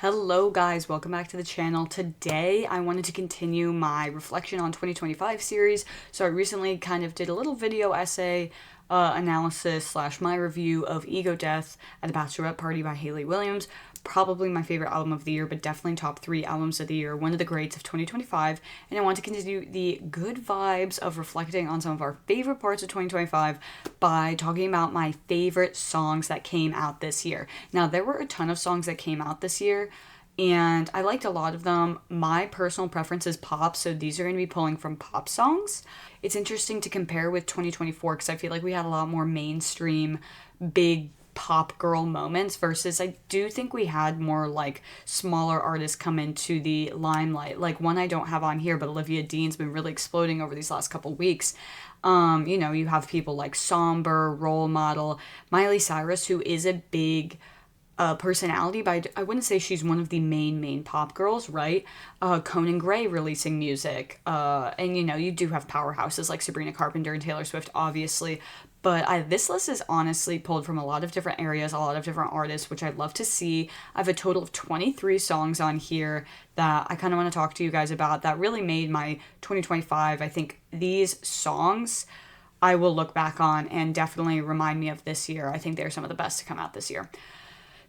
Hello guys, welcome back to the channel. Today I wanted to continue my reflection on 2025 series. So I recently kind of did a little video essay analysis slash my review of Ego Death at a Bachelorette Party by Hayley Williams. Probably my favorite album of the year, but definitely top 3 albums of the year, one of the greats of 2025. And I want to continue the good vibes of reflecting on some of our favorite parts of 2025 by talking about my favorite songs that came out this year. Now, there were a ton of songs that came out this year, and I liked a lot of them. My personal preference is pop, so these are going to be pulling from pop songs. It's interesting to compare with 2024 because I feel like we had a lot more mainstream, big pop girl moments versus I do think we had more like smaller artists come into the limelight. Like one I don't have on here, but Olivia Dean's been really exploding over these last couple weeks. You have people like Somber, Role Model, Miley Cyrus, who is a big personality, but I wouldn't say she's one of the main pop girls, right? Conan Gray releasing music, and you do have powerhouses like Sabrina Carpenter and Taylor Swift, obviously. But this list is honestly pulled from a lot of different areas, a lot of different artists, which I'd love to see. I have a total of 23 songs on here that I kind of want to talk to you guys about that really made my 2025. I think these songs I will look back on and definitely remind me of this year. I think they're some of the best to come out this year.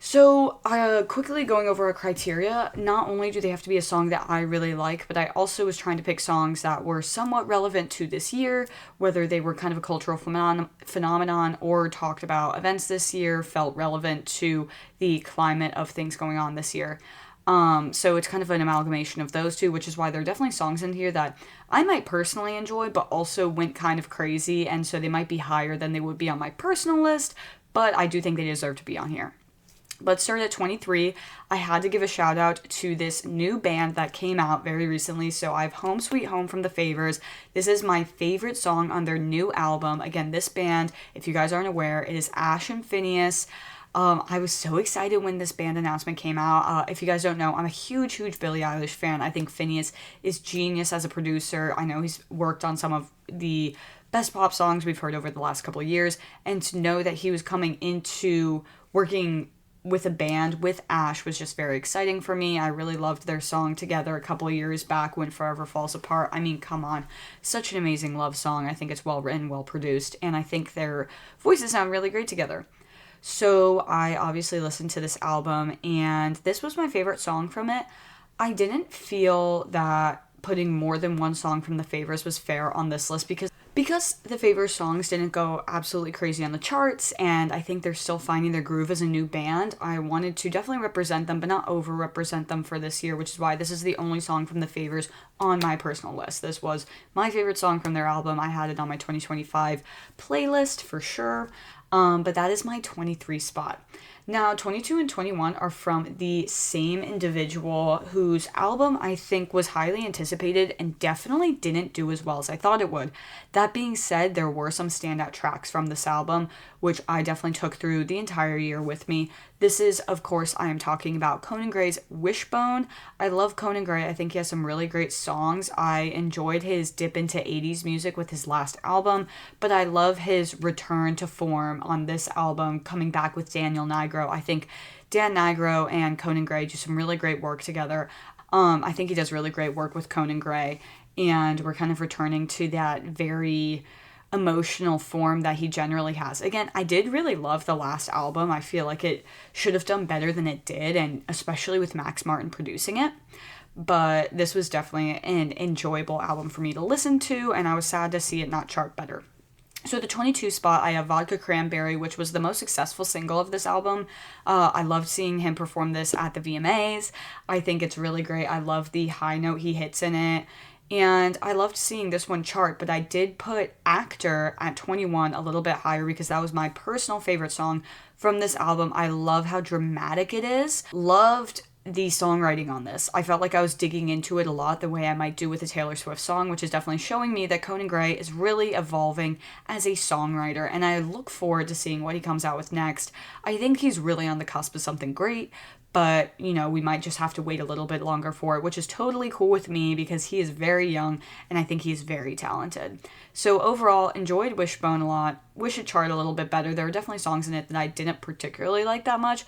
So, quickly going over our criteria, not only do they have to be a song that I really like, but I also was trying to pick songs that were somewhat relevant to this year, whether they were kind of a cultural phenomenon or talked about events this year, felt relevant to the climate of things going on this year. So it's kind of an amalgamation of those two, which is why there are definitely songs in here that I might personally enjoy, but also went kind of crazy, and so they might be higher than they would be on my personal list, but I do think they deserve to be on here. Let's start at 23. I had to give a shout out to this new band that came out very recently. So I have Home Sweet Home from The Favours. This is my favorite song on their new album. Again, this band, if you guys aren't aware, it is Ash and Phineas. I was so excited when this band announcement came out. If you guys don't know, I'm a huge Billie Eilish fan. I think Phineas is genius as a producer. I know he's worked on some of the best pop songs we've heard over the last couple of years. And to know that he was coming into working with a band with Ash was just very exciting for me. I really loved their song together a couple of years back, When Forever Falls Apart. I mean, come on. Such an amazing love song. I think it's well written, well produced, and I think their voices sound really great together. So I obviously listened to this album, and this was my favorite song from it. I didn't feel that putting more than one song from The Favours was fair on this list because The Favours songs didn't go absolutely crazy on the charts, and I think they're still finding their groove as a new band. I wanted to definitely represent them, but not over-represent them for this year, which is why this is the only song from The Favours on my personal list. This was my favorite song from their album. I had it on my 2025 playlist for sure, but that is my 23 spot. Now, 22 and 21 are from the same individual whose album I think was highly anticipated and definitely didn't do as well as I thought it would. That being said, there were some standout tracks from this album, which I definitely took through the entire year with me. This is, of course, I am talking about Conan Gray's Wishbone. I love Conan Gray. I think he has some really great songs. I enjoyed his dip into 80s music with his last album, but I love his return to form on this album, coming back with Daniel Nigro. I think Dan Nigro and Conan Gray do some really great work together. I think he does really great work with Conan Gray, and we're kind of returning to that very emotional form that he generally has. Again, I did really love the last album. I feel like it should have done better than it did, and especially with Max Martin producing it. But this was definitely an enjoyable album for me to listen to, and I was sad to see it not chart better. So the 22 spot, I have Vodka Cranberry, which was the most successful single of this album. I loved seeing him perform this at the VMAs. I think it's really great. I love the high note he hits in it. And I loved seeing this one chart, but I did put Actor at 21 a little bit higher because that was my personal favorite song from this album. I love how dramatic it is. Loved the songwriting on this. I felt like I was digging into it a lot the way I might do with a Taylor Swift song, which is definitely showing me that Conan Gray is really evolving as a songwriter, and I look forward to seeing what he comes out with next. I think he's really on the cusp of something great, but, we might just have to wait a little bit longer for it, which is totally cool with me because he is very young, and I think he's very talented. So overall, enjoyed Wishbone a lot. Wish it charted a little bit better. There were definitely songs in it that I didn't particularly like that much,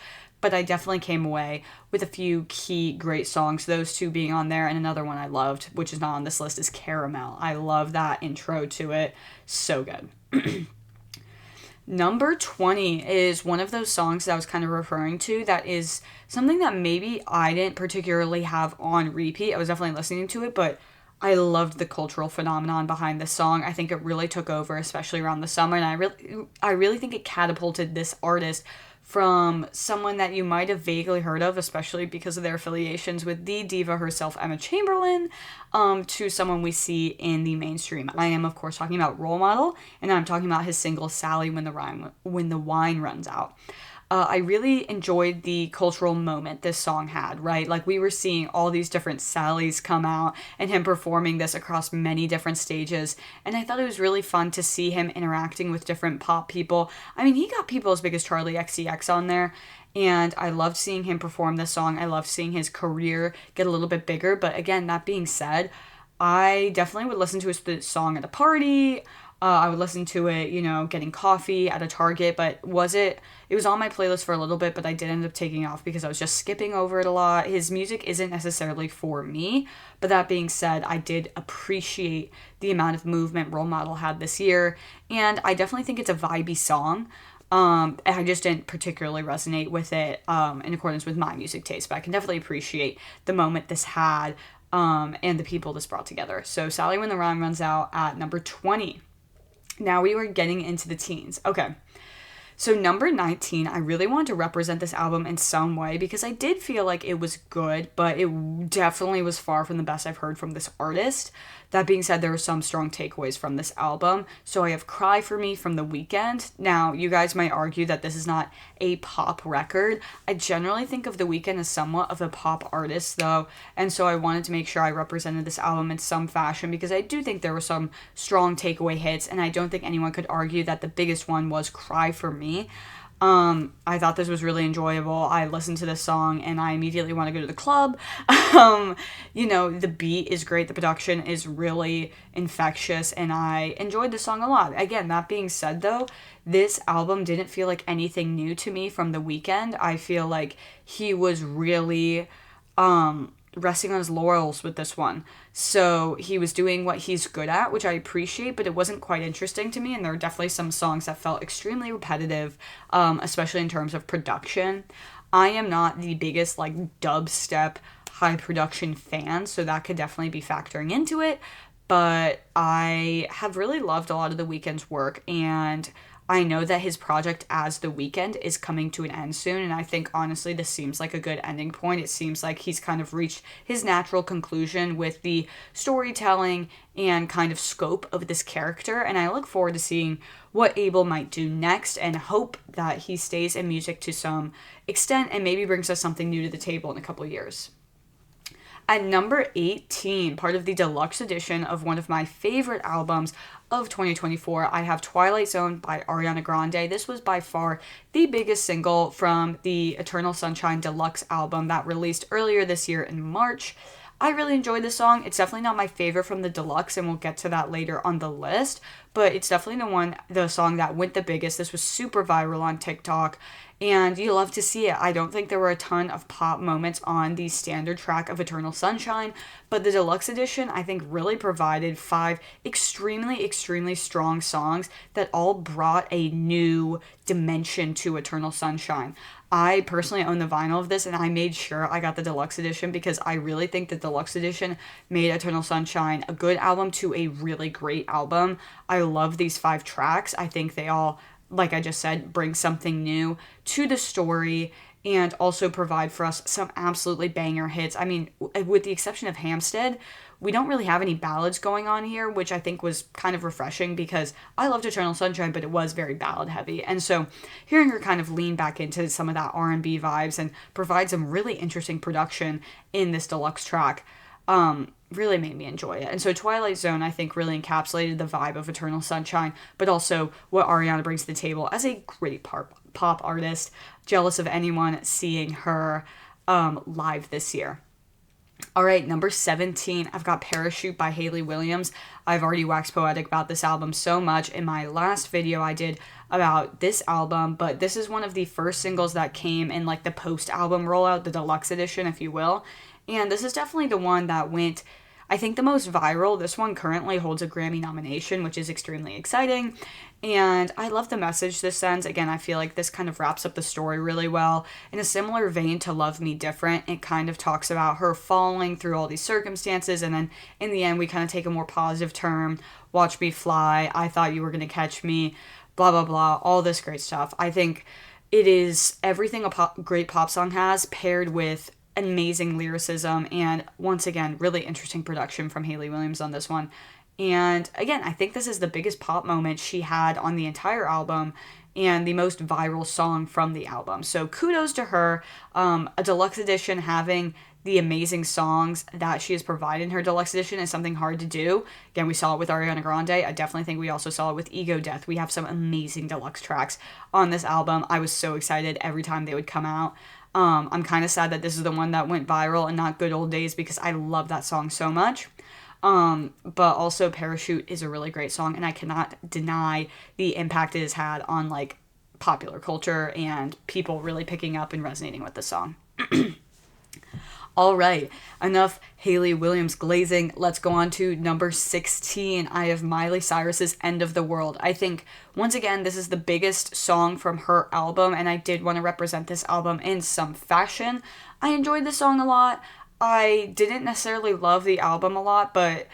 but I definitely came away with a few key great songs, those two being on there, and another one I loved, which is not on this list, is Caramel. I love that intro to it. So good. Number 20 is one of those songs that I was kind of referring to that is something that maybe I didn't particularly have on repeat. I was definitely listening to it, but I loved the cultural phenomenon behind this song. I think it really took over, especially around the summer, and I really think it catapulted this artist from someone that you might have vaguely heard of, especially because of their affiliations with the diva herself, Emma Chamberlain, to someone we see in the mainstream. I am, of course, talking about Role Model, and I'm talking about his single Sally When the Wine Runs Out. I really enjoyed the cultural moment this song had, right? Like, we were seeing all these different Sallys come out and him performing this across many different stages. And I thought it was really fun to see him interacting with different pop people. I mean, he got people as big as Charlie XCX on there. And I loved seeing him perform this song. I loved seeing his career get a little bit bigger. But again, that being said, I definitely would listen to his song at a party. I would listen to it, getting coffee at a Target, but it was on my playlist for a little bit, but I did end up taking off because I was just skipping over it a lot. His music isn't necessarily for me, but that being said, I did appreciate the amount of movement Role Model had this year, and I definitely think it's a vibey song. I just didn't particularly resonate with it in accordance with my music taste, but I can definitely appreciate the moment this had and the people this brought together. So Sally When the Wine Runs Out at number 20. Now we were getting into the teens. Okay. So number 19, I really wanted to represent this album in some way because I did feel like it was good, but it definitely was far from the best I've heard from this artist. That being said, there were some strong takeaways from this album. So I have Cry For Me from The Weeknd. Now, you guys might argue that this is not a pop record. I generally think of The Weeknd as somewhat of a pop artist, though, and so I wanted to make sure I represented this album in some fashion because I do think there were some strong takeaway hits, and I don't think anyone could argue that the biggest one was Cry For Me. I thought this was really enjoyable. I listened to this song and I immediately want to go to the club. The beat is great. The production is really infectious and I enjoyed the song a lot. Again, that being said though, this album didn't feel like anything new to me from The Weeknd. I feel like he was really, resting on his laurels with this one. So he was doing what he's good at, which I appreciate, but it wasn't quite interesting to me. And there were definitely some songs that felt extremely repetitive, especially in terms of production. I am not the biggest dubstep high production fan, so that could definitely be factoring into it. But I have really loved a lot of The Weeknd's work, and I know that his project as The Weeknd is coming to an end soon, and I think honestly this seems like a good ending point. It seems like he's kind of reached his natural conclusion with the storytelling and kind of scope of this character, and I look forward to seeing what Abel might do next and hope that he stays in music to some extent and maybe brings us something new to the table in a couple years. At number 18, part of the deluxe edition of one of my favorite albums of 2024, I have Twilight Zone by Ariana Grande. This was by far the biggest single from the Eternal Sunshine Deluxe album that released earlier this year in March. I really enjoyed this song. It's definitely not my favorite from the deluxe, and we'll get to that later on the list, but it's definitely the song that went the biggest. This was super viral on TikTok, and you love to see it. I don't think there were a ton of pop moments on the standard track of Eternal Sunshine, but the deluxe edition, I think, really provided 5 extremely, extremely strong songs that all brought a new dimension to Eternal Sunshine. I personally own the vinyl of this, and I made sure I got the deluxe edition because I really think the deluxe edition made Eternal Sunshine a good album to a really great album. I love these 5 tracks. I think they all, like I just said, bring something new to the story and also provide for us some absolutely banger hits. I mean, with the exception of Hampstead, we don't really have any ballads going on here, which I think was kind of refreshing because I loved Eternal Sunshine, but it was very ballad heavy. And so hearing her kind of lean back into some of that R&B vibes and provide some really interesting production in this deluxe track really made me enjoy it. And so Twilight Zone, I think, really encapsulated the vibe of Eternal Sunshine, but also what Ariana brings to the table as a great pop artist. Jealous of anyone seeing her live this year. All right, number 17, I've got Parachute by Hayley Williams. I've already waxed poetic about this album so much in my last video I did about this album, but this is one of the first singles that came in like the post-album rollout, the deluxe edition, if you will. And this is definitely the one that went, I think, the most viral. This one currently holds a Grammy nomination, which is extremely exciting. And I love the message this sends. Again, I feel like this kind of wraps up the story really well. In a similar vein to Love Me Different, it kind of talks about her falling through all these circumstances, and then in the end, we kind of take a more positive turn. Watch Me Fly, I Thought You Were Gonna Catch Me, blah, blah, blah, all this great stuff. I think it is everything a great pop song has, paired with amazing lyricism and, once again, really interesting production from Hayley Williams on this one. And again, I think this is the biggest pop moment she had on the entire album and the most viral song from the album. So kudos to her. A deluxe edition having the amazing songs that she has provided in her deluxe edition is something hard to do. Again, we saw it with Ariana Grande. I definitely think we also saw it with Ego Death. We have some amazing deluxe tracks on this album. I was so excited every time they would come out. I'm kind of sad that this is the one that went viral and not Good Old Days, because I love that song so much. But also Parachute is a really great song, and I cannot deny the impact it has had on like popular culture and people really picking up and resonating with the song. All right, enough Hayley Williams glazing. Let's go on to number 16. I have Miley Cyrus's End of the World. I think, once again, this is the biggest song from her album, and I did want to represent this album in some fashion. I enjoyed the song a lot. I didn't necessarily love the album a lot, but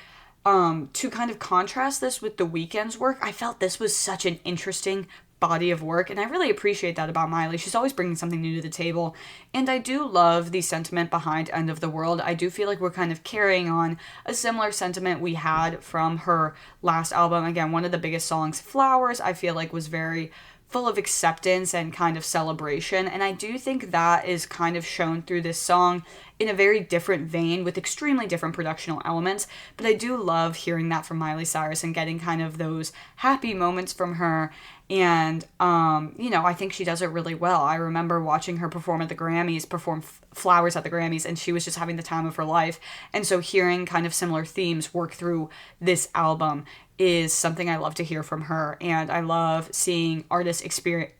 to kind of contrast this with The Weeknd's work, I felt this was such an interesting body of work, and I really appreciate that about Miley. She's always bringing something new to the table, and I do love the sentiment behind End of the World. I do feel like we're kind of carrying on a similar sentiment we had from her last album. Again, one of the biggest songs, Flowers, I feel like was very full of acceptance and kind of celebration, and I do think that is kind of shown through this song in a very different vein with extremely different productional elements. But I do love hearing that from Miley Cyrus and getting kind of those happy moments from her. And I think she does it really well. I remember watching her perform Flowers at the Grammys, and she was just having the time of her life. And so hearing kind of similar themes work through this album is something I love to hear from her. And I love seeing artists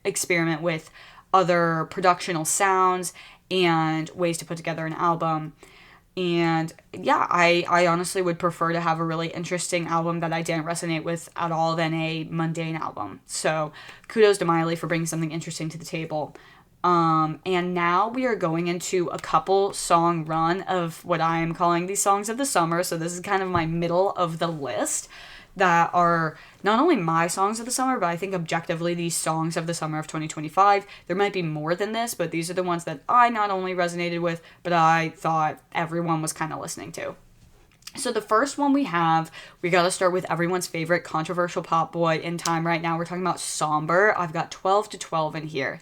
experiment with other productional sounds and ways to put together an album. And yeah, I honestly would prefer to have a really interesting album that I didn't resonate with at all than a mundane album. So kudos to Miley for bringing something interesting to the table. And now we are going into a couple song run of what I am calling the songs of the summer. So this is kind of my middle of the list that are not only my songs of the summer, but I think objectively these songs of the summer of 2025. There might be more than this, but these are the ones that I not only resonated with, but I thought everyone was kind of listening to. So the first one we got to start with everyone's favorite controversial pop boy in time right now. We're talking about Somber. I've got 12 to 12 in here.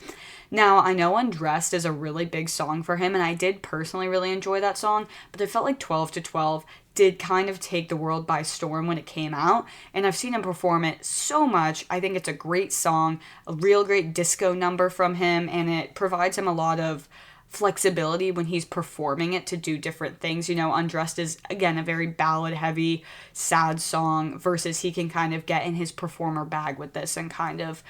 Now, I know Undressed is a really big song for him, and I did personally really enjoy that song, but I felt like 12 to 12 did kind of take the world by storm when it came out, and I've seen him perform it so much. I think it's a great song, a real great disco number from him, and it provides him a lot of flexibility when he's performing it to do different things. Undressed is, again, a very ballad-heavy, sad song, versus he can kind of get in his performer bag with this and kind of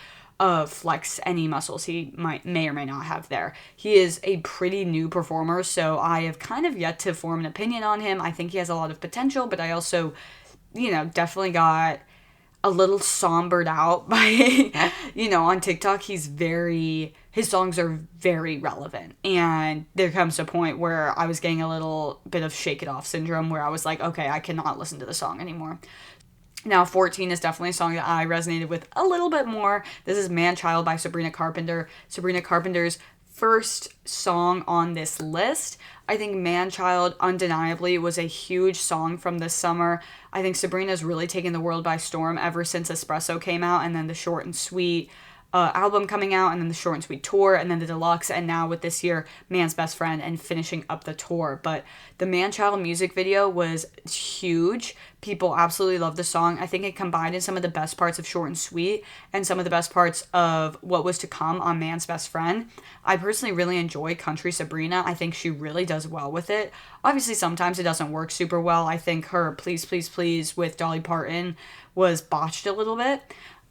flex any muscles he may or may not have there. He is a pretty new performer, so I have kind of yet to form an opinion on him. I think he has a lot of potential, but I also, definitely got a little sombered out by, on TikTok, his songs are very relevant. And there comes a point where I was getting a little bit of shake it off syndrome where I was like, okay, I cannot listen to the song anymore. Now, 14 is definitely a song that I resonated with a little bit more. This is Man Child by Sabrina Carpenter. Sabrina Carpenter's first song on this list. I think Man Child undeniably was a huge song from this summer. I think Sabrina's really taken the world by storm ever since Espresso came out, and then the short and sweet album coming out, and then the Short and Sweet tour, and then the deluxe, and now with this year, Man's Best Friend, and finishing up the tour. But the Man Child music video was huge. People absolutely love the song. I think it combined in some of the best parts of Short and Sweet and some of the best parts of what was to come on Man's Best Friend. I personally really enjoy Country Sabrina. I think she really does well with it. Obviously, sometimes it doesn't work super well. I think her Please, Please, Please with Dolly Parton was botched a little bit.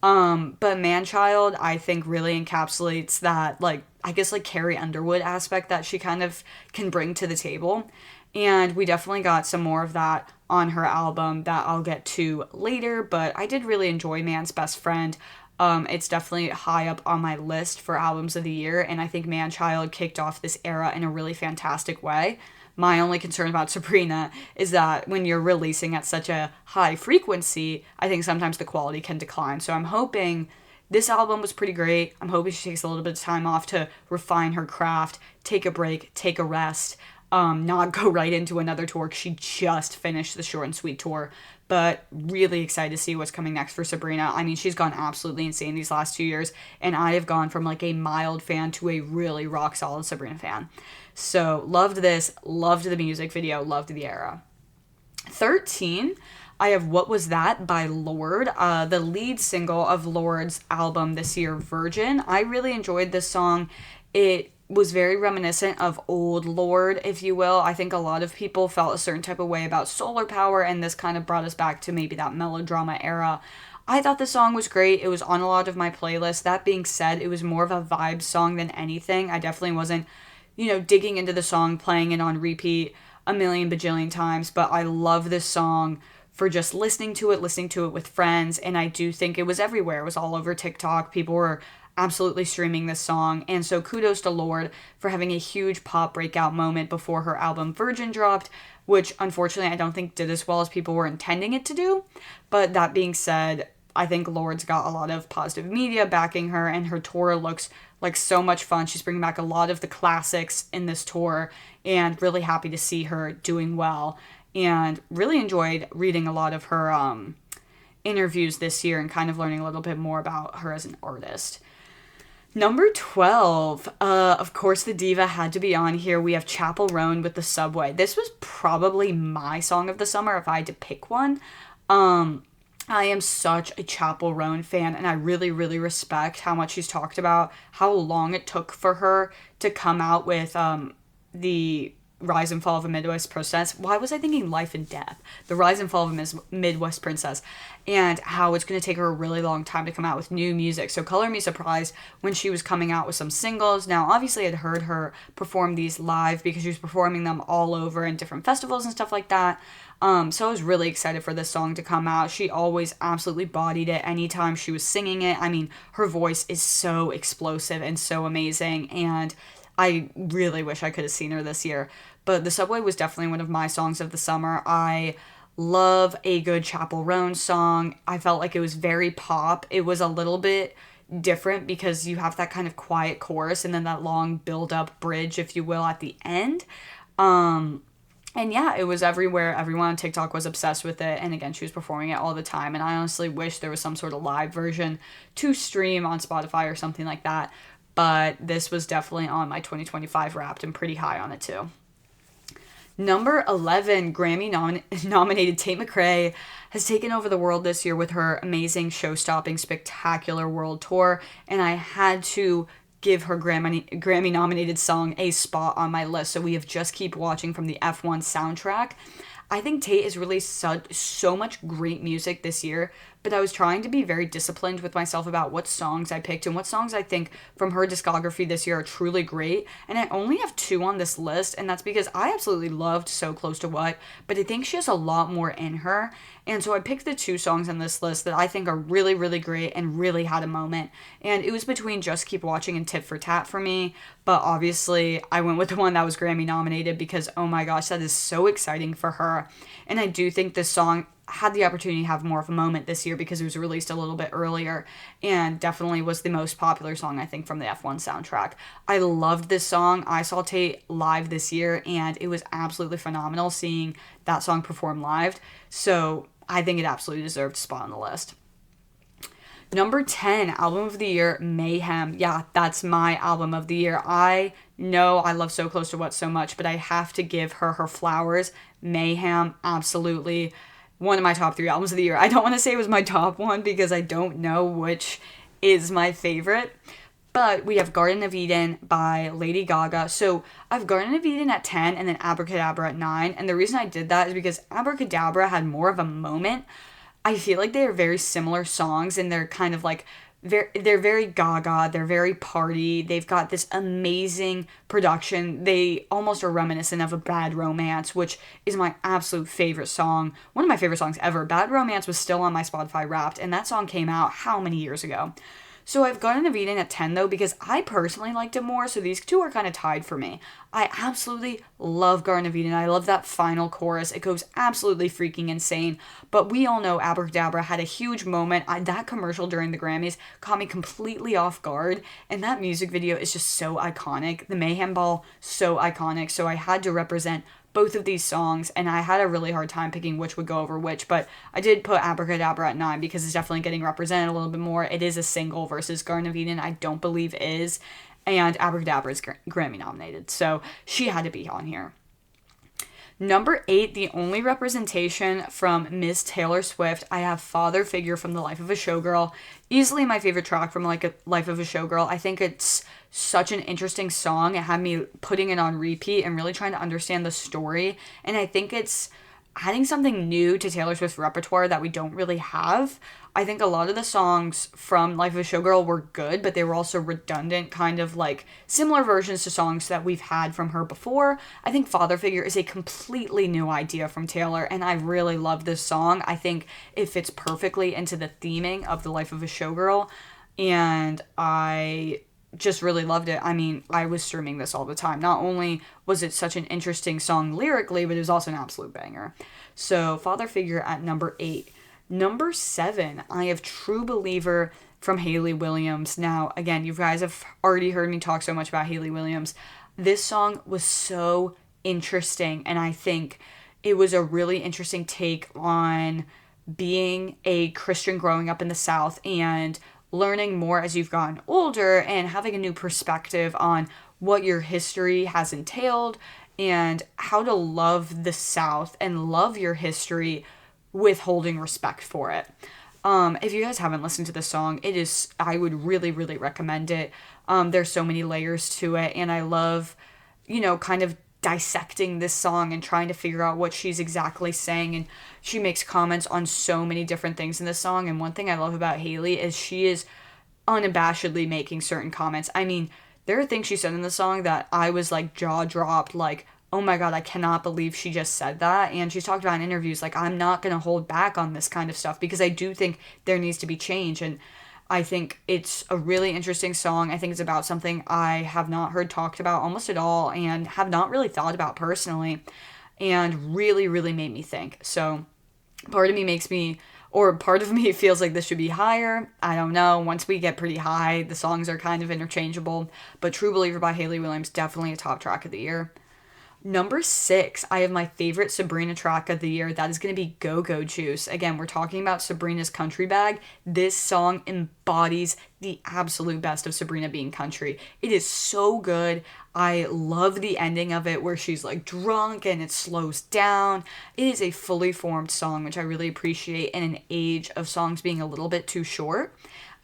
But Man Child, I think, really encapsulates that, like, I guess, like, Carrie Underwood aspect that she kind of can bring to the table. And we definitely got some more of that on her album that I'll get to later, but I did really enjoy Man's Best Friend. It's definitely high up on my list for albums of the year, and I think Man Child kicked off this era in a really fantastic way. My only concern about Sabrina is that when you're releasing at such a high frequency, I think sometimes the quality can decline. So I'm hoping this album was pretty great. I'm hoping she takes a little bit of time off to refine her craft, take a break, take a rest, not go right into another tour. She just finished the Short and Sweet tour, but really excited to see what's coming next for Sabrina. I mean, she's gone absolutely insane these last 2 years, and I have gone from like a mild fan to a really rock solid Sabrina fan. So loved this, loved the music video, loved the era. 13, I have What Was That by Lorde, the lead single of Lorde's album this year, Virgin. I really enjoyed this song. It was very reminiscent of old Lorde, if you will. I think a lot of people felt a certain type of way about Solar Power, and this kind of brought us back to maybe that melodrama era. I thought the song was great. It was on a lot of my playlists. That being said, it was more of a vibe song than anything. I definitely wasn't, digging into the song, playing it on repeat a million bajillion times, but I love this song for just listening to it with friends, and I do think it was everywhere. It was all over TikTok. People were absolutely streaming this song, and so kudos to Lorde for having a huge pop breakout moment before her album Virgin dropped, which unfortunately I don't think did as well as people were intending it to do. But that being said, I think Lorde's got a lot of positive media backing her, and her tour looks like so much fun. She's bringing back a lot of the classics in this tour, and really happy to see her doing well, and really enjoyed reading a lot of her interviews this year and kind of learning a little bit more about her as an artist. Number 12, of course the diva had to be on here. We have Chappell Roan with The Subway. This was probably my song of the summer if I had to pick one. I am such a Chappell Roan fan, and I really, really respect how much she's talked about how long it took for her to come out with the Rise and Fall of a Midwest Princess. Why was I thinking Life and Death? The Rise and Fall of a Midwest Princess. And how it's going to take her a really long time to come out with new music. So Color Me Surprised when she was coming out with some singles. Now, obviously, I'd heard her perform these live because she was performing them all over in different festivals and stuff like that. So I was really excited for this song to come out. She always absolutely bodied it anytime she was singing it. I mean, her voice is so explosive and so amazing, and I really wish I could have seen her this year. But The Subway was definitely one of my songs of the summer. I love a good Chappell Roan song. I felt like it was very pop. It was a little bit different because you have that kind of quiet chorus and then that long build-up bridge, if you will, at the end. And yeah, it was everywhere. Everyone on TikTok was obsessed with it. And again, she was performing it all the time. And I honestly wish there was some sort of live version to stream on Spotify or something like that. But this was definitely on my 2025 Wrapped and pretty high on it too. Number 11, Grammy-nominated Tate McRae has taken over the world this year with her amazing, show-stopping, spectacular world tour. And I had to give her Grammy-nominated song a spot on my list. So we have Just Keep Watching from the F1 soundtrack. I think Tate has released so much great music this year, but I was trying to be very disciplined with myself about what songs I picked and what songs I think from her discography this year are truly great. And I only have 2 on this list, and that's because I absolutely loved So Close to What, but I think she has a lot more in her. And so I picked the 2 songs on this list that I think are really, really great and really had a moment. And it was between Just Keep Watching and Tit for Tat for me. But obviously, I went with the one that was Grammy nominated because, oh my gosh, that is so exciting for her. And I do think this song had the opportunity to have more of a moment this year because it was released a little bit earlier and definitely was the most popular song, I think, from the F1 soundtrack. I loved this song. I saw Tate live this year, and it was absolutely phenomenal seeing that song perform live. So I think it absolutely deserved a spot on the list. Number 10, album of the year, Mayhem. Yeah, that's my album of the year. I know I love So Close to What so much, but I have to give her her flowers. Mayhem, absolutely one of my top 3 albums of the year. I don't want to say it was my top one because I don't know which is my favorite. But we have Garden of Eden by Lady Gaga. So I have Garden of Eden at 10 and then Abracadabra at 9. And the reason I did that is because Abracadabra had more of a moment. I feel like they are very similar songs and they're kind of like, they're very Gaga, they're very party, they've got this amazing production. They almost are reminiscent of a Bad Romance, which is my absolute favorite song. One of my favorite songs ever. Bad Romance was still on my Spotify Wrapped, and that song came out how many years ago? So I've Garden of Eden at 10 though because I personally liked it more, so these two are kind of tied for me. I absolutely love Garden of Eden. I love that final chorus. It goes absolutely freaking insane. But we all know Abracadabra had a huge moment. That commercial during the Grammys caught me completely off guard, and that music video is just so iconic. The Mayhem Ball, so iconic. So I had to represent both of these songs, and I had a really hard time picking which would go over which, but I did put Abracadabra at 9 because it's definitely getting represented a little bit more. It is a single versus Garden of Eden, I don't believe is, and Abracadabra is Grammy nominated, so she had to be on here. Number 8, the only representation from Miss Taylor Swift. I have Father Figure from The Life of a Showgirl. Easily my favorite track from like a Life of a Showgirl. I think it's such an interesting song. It had me putting it on repeat and really trying to understand the story. And I think it's adding something new to Taylor Swift's repertoire that we don't really have. I think a lot of the songs from Life of a Showgirl were good, but they were also redundant, kind of like similar versions to songs that we've had from her before. I think Father Figure is a completely new idea from Taylor, and I really love this song. I think it fits perfectly into the theming of the Life of a Showgirl, and I just really loved it. I mean, I was streaming this all the time. Not only was it such an interesting song lyrically, but it was also an absolute banger. So, Father Figure at number 8. Number 7, I have True Believer from Hayley Williams. Now, again, you guys have already heard me talk so much about Hayley Williams. This song was so interesting, and I think it was a really interesting take on being a Christian growing up in the South and learning more as you've gotten older and having a new perspective on what your history has entailed and how to love the South and love your history with holding respect for it. If you guys haven't listened to this song, I would really, really recommend it. There's so many layers to it, and I love, kind of dissecting this song and trying to figure out what she's exactly saying, and she makes comments on so many different things in this song. And one thing I love about Hayley is she is unabashedly making certain comments. I mean, there are things she said in the song that I was like jaw dropped, like, oh my god, I cannot believe she just said that. And she's talked about in interviews like, I'm not going to hold back on this kind of stuff because I do think there needs to be change. And I think it's a really interesting song. I think it's about something I have not heard talked about almost at all and have not really thought about personally, and really, really made me think. So part of me feels like this should be higher. I don't know. Once we get pretty high, the songs are kind of interchangeable. But True Believer by Hayley Williams, definitely a top track of the year. Number 6, I have my favorite Sabrina track of the year. That is going to be Go-Go Juice. Again, we're talking about Sabrina's country bag. This song embodies the absolute best of Sabrina being country. It is so good. I love the ending of it where she's like drunk and it slows down. It is a fully formed song, which I really appreciate in an age of songs being a little bit too short.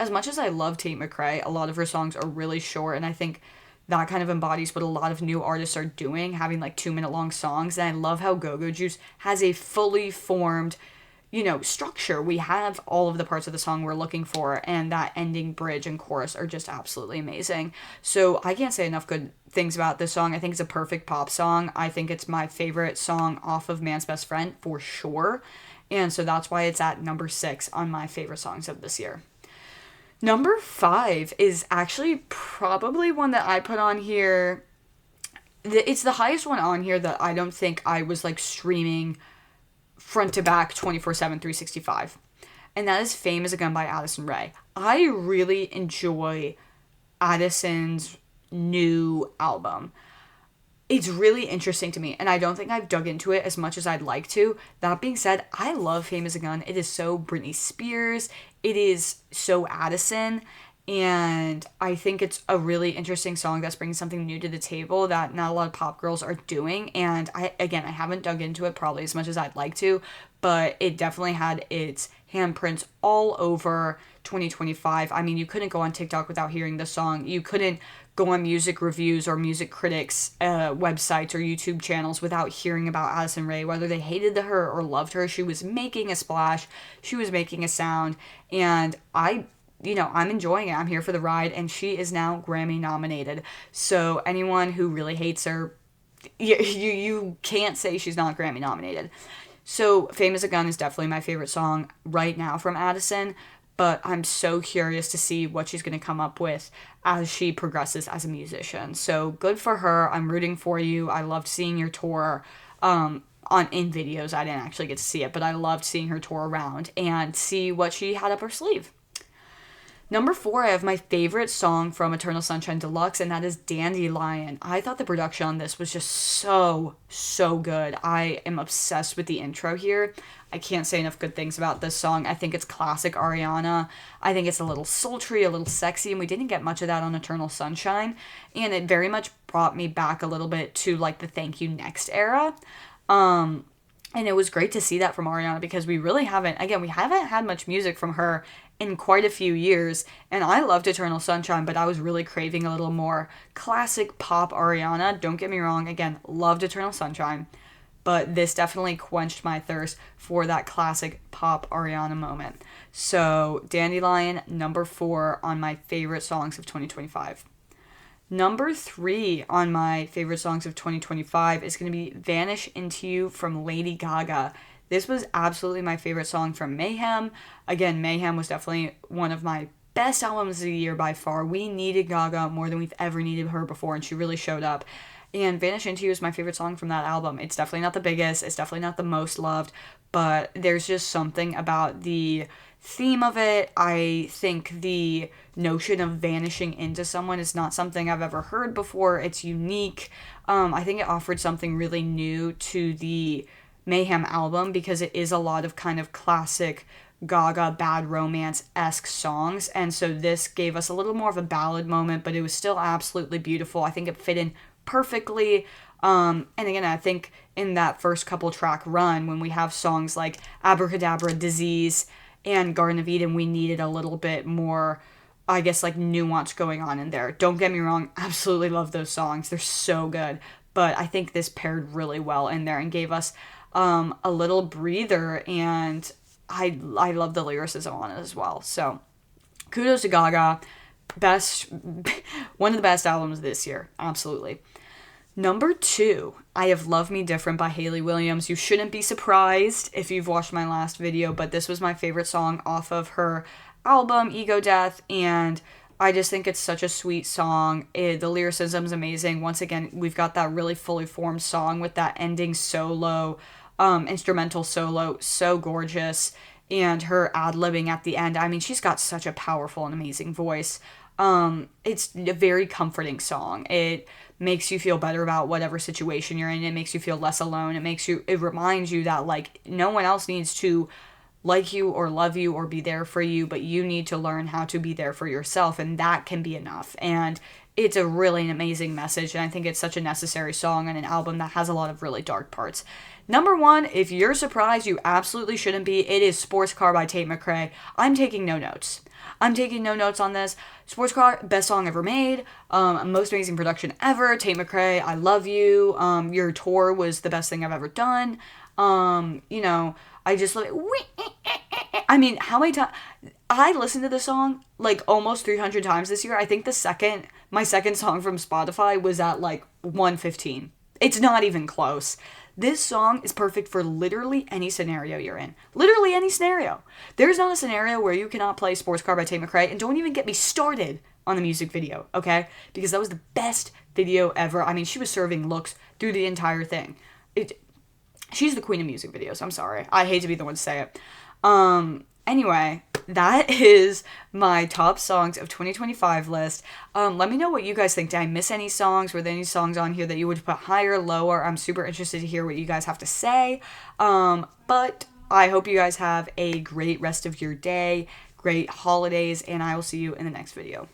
As much as I love Tate McRae, a lot of her songs are really short, and I think that kind of embodies what a lot of new artists are doing, having like 2-minute long songs. And I love how Go-Go Juice has a fully formed, structure. We have all of the parts of the song we're looking for, and that ending bridge and chorus are just absolutely amazing. So I can't say enough good things about this song. I think it's a perfect pop song. I think it's my favorite song off of Man's Best Friend for sure. And so that's why it's at number 6 on my favorite songs of this year. Number 5 is actually probably one that I put on here. It's the highest one on here that I don't think I was like streaming front to back 24/7, 365. And that is Fame is a Gun by Addison Rae. I really enjoy Addison's new album. It's really interesting to me, and I don't think I've dug into it as much as I'd like to. That being said, I love Fame is a Gun. It is so Britney Spears. it is so Addison, and I think it's a really interesting song that's bringing something new to the table that not a lot of pop girls are doing. And I haven't dug into it probably as much as I'd like to, but it definitely had its handprints all over 2025. I mean, you couldn't go on TikTok without hearing the song. You couldn't go on music reviews or music critics websites or YouTube channels without hearing about Addison Rae, whether they hated her or loved her. She was making a splash, she was making a sound, and I'm enjoying it. I'm here for the ride, and she is now Grammy nominated. So anyone who really hates her, you can't say she's not Grammy nominated. So Fame as a Gun is definitely my favorite song right now from Addison, but I'm so curious to see what she's going to come up with as she progresses as a musician. So good for her. I'm rooting for you. I loved seeing your tour in videos. I didn't actually get to see it, but I loved seeing her tour around and see what she had up her sleeve. Number 4, I have my favorite song from Eternal Sunshine Deluxe, and that is Dandelion. I thought the production on this was just so good. I am obsessed with the intro here. I can't say enough good things about this song. I think it's classic Ariana. I think it's a little sultry, a little sexy, and we didn't get much of that on Eternal Sunshine. And it very much brought me back a little bit to like the Thank You Next era. And it was great to see that from Ariana because we haven't had much music from her in quite a few years. And I loved Eternal Sunshine, but I was really craving a little more classic pop Ariana. Don't get me wrong, again, loved Eternal Sunshine, but this definitely quenched my thirst for that classic pop Ariana moment. So Dandelion, number 4 on my favorite songs of 2025. Number 3 on my favorite songs of 2025 is going to be Vanish Into You from Lady Gaga. This was absolutely my favorite song from Mayhem. Again, Mayhem was definitely one of my best albums of the year by far. We needed Gaga more than we've ever needed her before, and she really showed up. And Vanish Into You is my favorite song from that album. It's definitely not the biggest, it's definitely not the most loved, but there's just something about the theme of it. I think the notion of vanishing into someone is not something I've ever heard before. It's unique. I think it offered something really new to the Mayhem album because it is a lot of kind of classic Gaga bad romance-esque songs, and so this gave us a little more of a ballad moment, but it was still absolutely beautiful. I think it fit in perfectly. And again, I think in that first couple track run, when we have songs like Abracadabra, Disease, and Garden of Eden, we needed a little bit more, I guess, like nuance going on in there. Don't get me wrong, absolutely love those songs. They're so good. But I think this paired really well in there and gave us a little breather, and I love the lyricism on it as well. So kudos to Gaga. One of the best albums this year. Absolutely. Number 2, I have Love Me Different by Hayley Williams. You shouldn't be surprised if you've watched my last video, but this was my favorite song off of her album, Ego Death, and I just think it's such a sweet song. The lyricism is amazing. Once again, we've got that really fully formed song with that ending solo, instrumental solo, so gorgeous, and her ad-libbing at the end. I mean, she's got such a powerful and amazing voice. It's a very comforting song. It makes you feel better about whatever situation you're in. It makes you feel less alone. It reminds you that, like, no one else needs to like you or love you or be there for you, but you need to learn how to be there for yourself, and that can be enough. And it's a really amazing message, and I think it's such a necessary song on an album that has a lot of really dark parts. Number 1, if you're surprised, you absolutely shouldn't be. It is Sports Car by Tate McRae. I'm taking no notes. I'm taking no notes on this. Sports Car, best song ever made. Most amazing production ever. Tate McRae, I love you. Your tour was the best thing I've ever done. I just love it. I mean, how many times... I listened to this song like almost 300 times this year. I think my second song from Spotify was at like 115. It's not even close. This song is perfect for literally any scenario you're in. Literally any scenario. There's not a scenario where you cannot play Sports Car by Tate McRae, and don't even get me started on the music video, okay? Because that was the best video ever. I mean, she was serving looks through the entire thing. She's the queen of music videos. I'm sorry. I hate to be the one to say it. Anyway, that is my top songs of 2025 list. Let me know what you guys think. Did I miss any songs? Were there any songs on here that you would put higher, lower? I'm super interested to hear what you guys have to say. But I hope you guys have a great rest of your day. great holidays, and I will see you in the next video.